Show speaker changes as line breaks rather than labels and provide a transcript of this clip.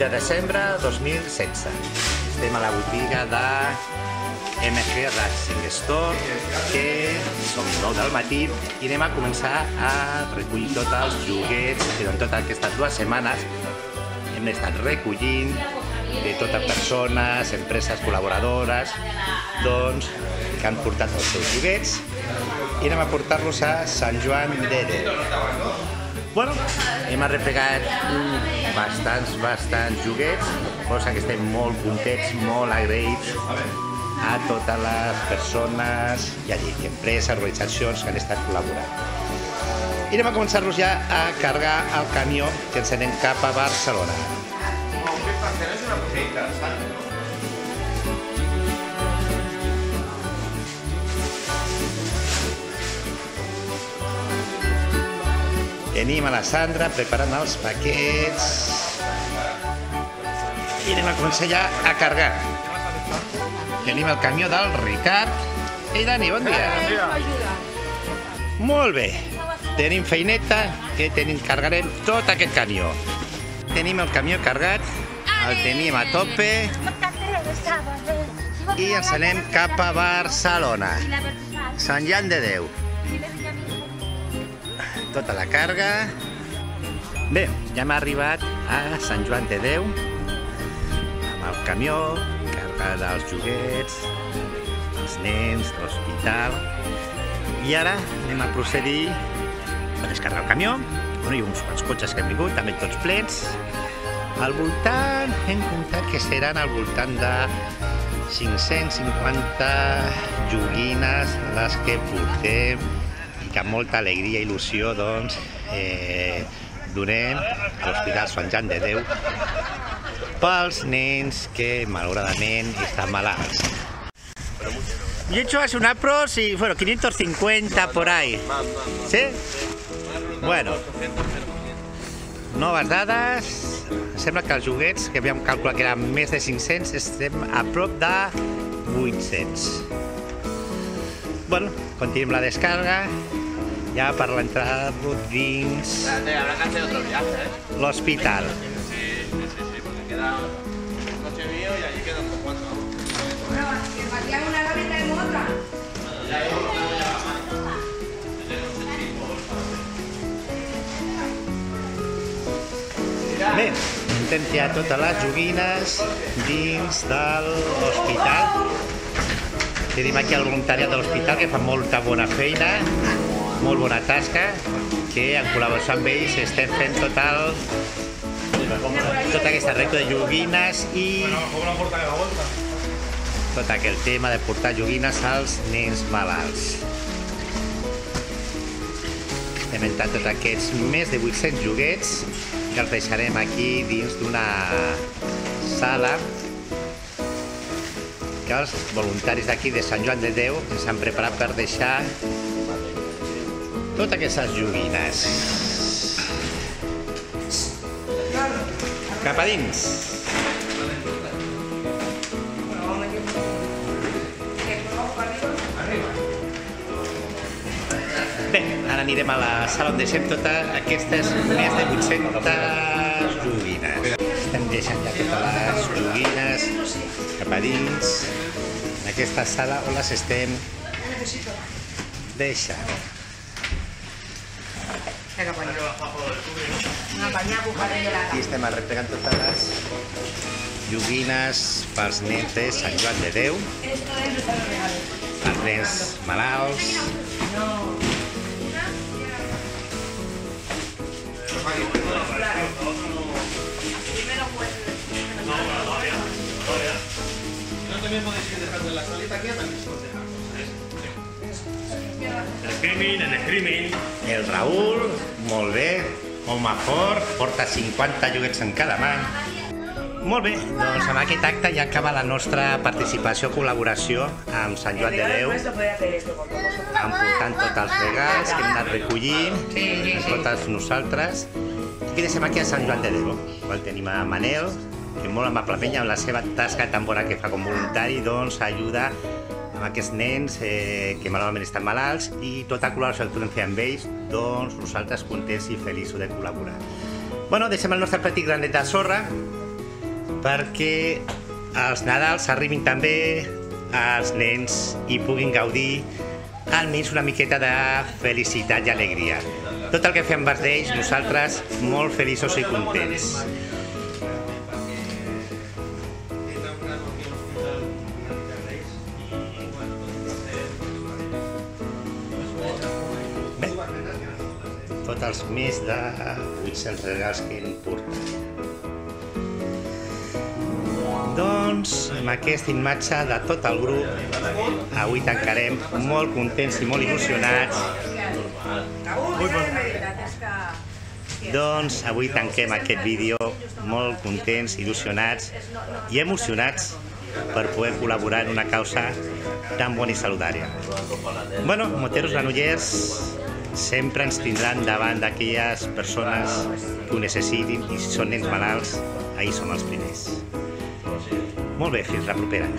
de desembre 2016. Estem a la botiga de MG Racing Store, que som 9 del matí i anem a començar a recollir tots els joguets que durant totes aquestes 2 setmanes hem estat recollint de totes persones, empreses col·laboradores, doncs, que han portat els seus joguets i anem a portar-los a Sant Joan de Déu. Bueno, hem arreplegat bastants joguets, cosa que estem molt contents, molt agraïts a totes les persones, ja dic, empreses, organitzacions que han estat col·laborant. I anem a començar-los ja a carregar el camió que ens anem cap a Barcelona. Tenim a la Sandra preparant els paquets i anem a començar ja a carregar. Tenim el camió del Ricard. Ei, Dani, bon dia. Molt bé. Tenim feineta, que carregarem tot aquest camió. Tenim el camió carregat, el tenim a tope i ens anem cap a Barcelona. Sant Joan de Déu. Tota la càrrega. Bé, ja hem arribat a Sant Joan de Déu amb el camió, carregat dels joguets, els nens, l'hospital. I ara anem a procedir a descarregar el camió. Hi ha uns quants cotxes que han vingut, també tots plens. Al voltant, hem comptat que seran al voltant de 550 joguines les que portem i que amb molta alegria i il·lusió doncs donem a l'Hospital Sant Joan de Déu pels nens que malauradament estan malalts. Yo he hecho hace una pros y bueno, 550 por ahí. ¿Sí? Bueno, noves dades. Em sembla que els joguets, que havíem calculat que eren més de 500, estem a prop de 800. Bueno, continuem la descarga ja per l'entrada dins l'hospital.
Sí, porque queda un coche mío y allí quedan con 4.
Bueno, que vaciamos una gaveta de otra.
Bé, hem ja totes les joguines dins de l'hospital. Tenim aquí el voluntariat de l'hospital que fa molta bona feina, molt bona tasca, que en col·laboració amb ells estem fent tota aquesta recta de joguines i tot aquell tema de portar joguines als nens malalts. Hem entrat tots aquests més de 800 joguets que els deixarem aquí dins d'una sala que els voluntaris d'aquí de Sant Joan de Déu ens han preparat per deixar totes aquestes joguines. Cap a dins. Bé, ara anirem a la sala on deixem totes aquestes més de 800 joguines. Estem deixant ja totes les joguines cap a dins d'aquesta sala on les estem deixant. Aquí estem arreplegant totes les joguines pels nens de Sant Joan de Déu, els nens malalts.
También podéis ir dejando en la salita aquí, también se os deja cosas. El screaming.
El Raül, molt bé, home fort, porta 50 joguets en cada mà. Molt bé, doncs amb aquest acte ja acaba la nostra participació, col·laboració amb Sant Joan de Déu, emportant tots els regals que hem anat recollint, totes nosaltres. I deixem aquí a Sant Joan de Déu. Tenim a Manel, que molt amablement amb la seva tasca tan bona que fa com voluntari, doncs ajuda amb aquests nens que malauradament estan malalts i tota col·laboració que podem fer amb ells, doncs nosaltres contents i feliços de col·laborar. Bueno, deixem el nostre petit granet de sorra perquè els Nadals arribin també als nens i puguin gaudir almenys una miqueta de felicitat i alegria. Tot el que fem vers d'ells, nosaltres molt feliços i contents. Bé, tots els més de 800 regals que hem portat. Doncs, amb aquesta imatge de tot el grup, avui tancarem molt contents i molt il·lusionats. Doncs avui tanquem aquest vídeo molt contents, il·lusionats i emocionats per poder col·laborar en una causa tan bona i saludària. Bueno, moteros granollers sempre ens tindran davant d'aquelles persones que ho necessitin i si són nens malalts, ahir som els primers. Molt bé, fins la propera.